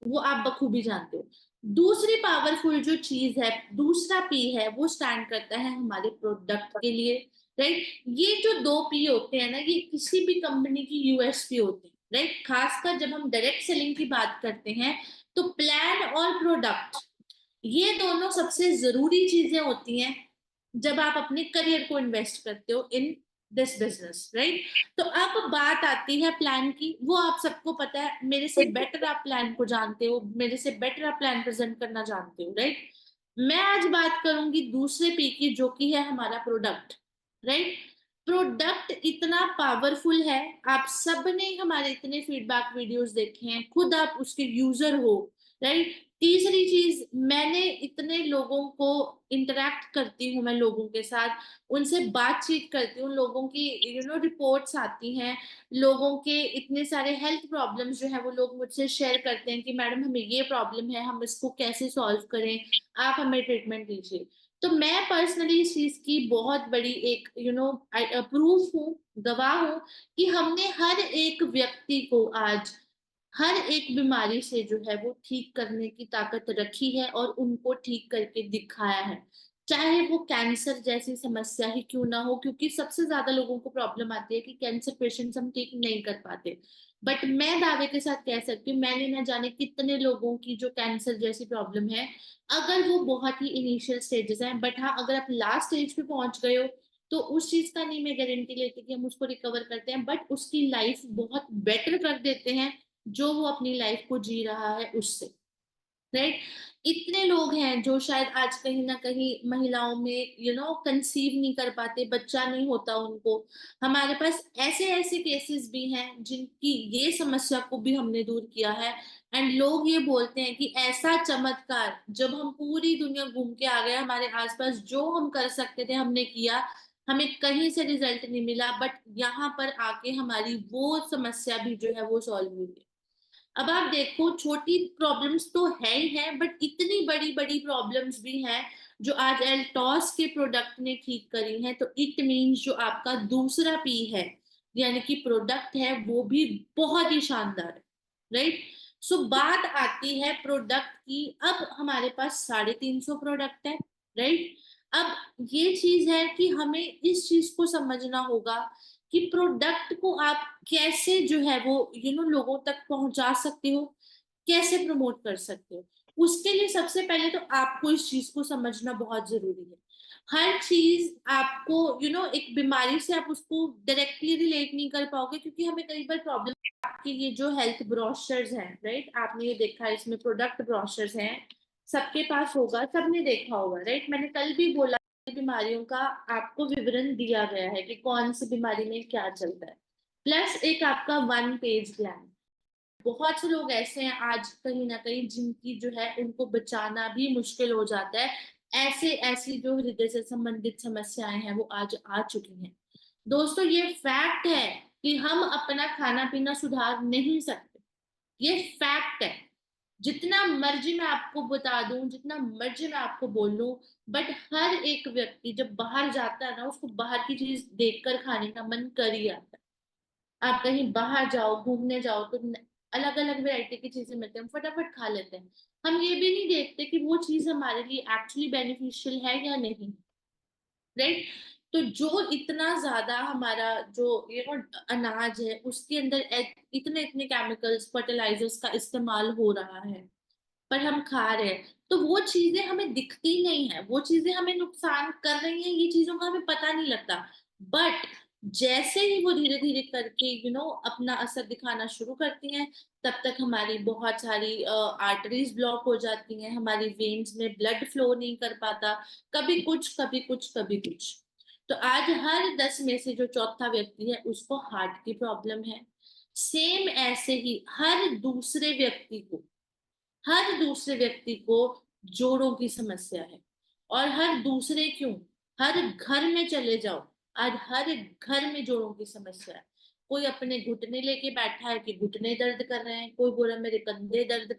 वो आप बखूबी जानते हो। दूसरी पावरफुल जो चीज है, दूसरा पी है, वो स्टैंड करता है हमारे प्रोडक्ट के लिए। राइट, ये जो दो पी होते हैं ना, ये किसी भी कंपनी की यूएसपी होती है। राइट, खासकर जब हम डायरेक्ट सेलिंग की बात करते हैं, तो प्लान और प्रोडक्ट, ये दोनों सबसे जरूरी चीजें होती हैं जब आप अपने करियर को इन्वेस्ट करते हो इन दिस बिजनेस। राइट, तो अब बात आती है प्लान की। वो आप सबको पता है, मेरे से बेटर आप प्लान को जानते हो, मेरे से बेटर आप प्लान प्रेजेंट करना जानते हो। राइट, मैं आज बात करूंगी दूसरे पी की, जो कि है हमारा प्रोडक्ट। राइट, प्रोडक्ट इतना पावरफुल है, आप सब ने हमारे इतने फीडबैक वीडियोस देखे हैं, खुद आप उसके यूजर हो। राइट, तीसरी चीज, मैंने इतने लोगों को इंटरेक्ट करती हूँ, मैं लोगों के साथ उनसे बातचीत करती हूँ, लोगों की रिपोर्ट्स आती हैं, लोगों के इतने सारे हेल्थ प्रॉब्लम्स जो है वो लोग मुझसे शेयर करते हैं कि मैडम हमें ये प्रॉब्लम है, हम इसको कैसे सॉल्व करें, आप हमें ट्रीटमेंट दीजिए। तो मैं पर्सनली इस चीज की बहुत बड़ी एक प्रूफ हूँ, गवाह हूँ, कि हमने हर एक व्यक्ति को आज हर एक बीमारी से जो है वो ठीक करने की ताकत रखी है और उनको ठीक करके दिखाया है। चाहे वो कैंसर जैसी समस्या ही क्यों ना हो, क्योंकि सबसे ज्यादा लोगों को प्रॉब्लम आती है कि कैंसर पेशेंट्स हम ठीक नहीं कर पाते। बट मैं दावे के साथ कह सकती हूँ, मैंने ना जाने कितने लोगों की जो कैंसर जैसी प्रॉब्लम है, अगर वो बहुत ही इनिशियल स्टेजेस हैं, बट हाँ अगर आप लास्ट स्टेज पे पहुंच गए हो, तो उस चीज का नहीं मैं गारंटी लेती कि हम उसको रिकवर करते हैं, बट उसकी लाइफ बहुत बेटर कर देते हैं जो वो अपनी लाइफ को जी रहा है उससे। राइट, इतने लोग हैं जो शायद आज कहीं ना कहीं महिलाओं में कंसीव नहीं कर पाते, बच्चा नहीं होता उनको। हमारे पास ऐसे ऐसे केसेस भी हैं जिनकी ये समस्या को भी हमने दूर किया है। एंड लोग ये बोलते हैं कि ऐसा चमत्कार, जब हम पूरी दुनिया घूम के आ गए, हमारे आसपास जो हम कर सकते थे हमने किया, हमें कहीं से रिजल्ट नहीं मिला, बट यहाँ पर आके हमारी वो समस्या भी जो है वो सॉल्व हुई है। अब आप देखो, छोटी प्रॉब्लम्स तो है ही है, बट इतनी बड़ी बड़ी प्रॉब्लम्स भी हैं जो आज एल्टॉस के प्रोडक्ट ने ठीक करी हैं। तो इट मींस जो आपका दूसरा पी है, यानी कि प्रोडक्ट है, वो भी बहुत ही शानदार है। राइट, सो बात आती है प्रोडक्ट की। अब हमारे पास 350 प्रोडक्ट है। राइट, अब ये चीज है कि हमें इस चीज को समझना होगा कि प्रोडक्ट को आप कैसे जो है वो लोगों तक पहुंचा सकते हो, कैसे प्रमोट कर सकते हो। उसके लिए सबसे पहले तो आपको इस चीज को समझना बहुत जरूरी है। हर चीज आपको एक बीमारी से आप उसको डायरेक्टली रिलेट नहीं कर पाओगे, क्योंकि हमें कई बार प्रॉब्लम, आपके ये जो हेल्थ ब्रोशर्स हैं, राइट, आपने ये देखा है, इसमें प्रोडक्ट ब्रोशर्स हैं, सबके पास होगा, सबने देखा होगा। राइट, मैंने कल भी बोला, बीमारियों का आपको विवरण दिया गया है कि कौन सी बीमारी में क्या चलता है, प्लस एक आपका 1 पेज प्लान। बहुत से लोग ऐसे हैं आज कहीं ना कहीं जिनकी जो है उनको बचाना भी मुश्किल हो जाता है। ऐसे ऐसी जो हृदय से संबंधित समस्याएं हैं वो आज आ चुकी हैं। दोस्तों, ये फैक्ट है कि हम अपना खाना पीना सुधार नहीं सकते, ये फैक्ट है। जितना मर्जी मैं आपको बता दूं, जितना मर्जी मैं आपको बोल लूं, बट हर एक व्यक्ति जब बाहर जाता है ना, उसको बाहर की चीज देखकर खाने का मन कर ही आता है। आप कहीं बाहर जाओ, घूमने जाओ, तो अलग अलग वैरायटी की चीजें मिलती हैं, हम फटाफट खा लेते हैं। हम ये भी नहीं देखते कि वो चीज हमारे लिए एक्चुअली बेनिफिशियल है या नहीं। राइट, तो जो इतना ज्यादा हमारा जो अनाज है, उसके अंदर इतने इतने केमिकल्स, फर्टिलाइजर्स का इस्तेमाल हो रहा है, पर हम खा रहे हैं, तो वो चीजें हमें दिखती नहीं है, वो चीजें हमें नुकसान कर रही हैं, ये चीजों का हमें पता नहीं लगता। बट जैसे ही वो धीरे धीरे करके अपना असर दिखाना शुरू करती हैं, तब तक हमारी बहुत सारी आर्टरीज ब्लॉक हो जाती हैं, हमारी वेन्स में ब्लड फ्लो नहीं कर पाता, कभी कुछ कभी कुछ कभी कुछ। तो आज हर 10 में से जो चौथा व्यक्ति है उसको हार्ट की प्रॉब्लम है। सेम ऐसे ही हर दूसरे व्यक्ति को जोड़ों की समस्या है। और हर दूसरे क्यों, हर घर में चले जाओ, आज हर घर में जोड़ों की समस्या है। कोई अपने घुटने लेके बैठा है कि घुटने दर्द कर रहे हैं, कोई बोला मेरे कंधे दर्द कर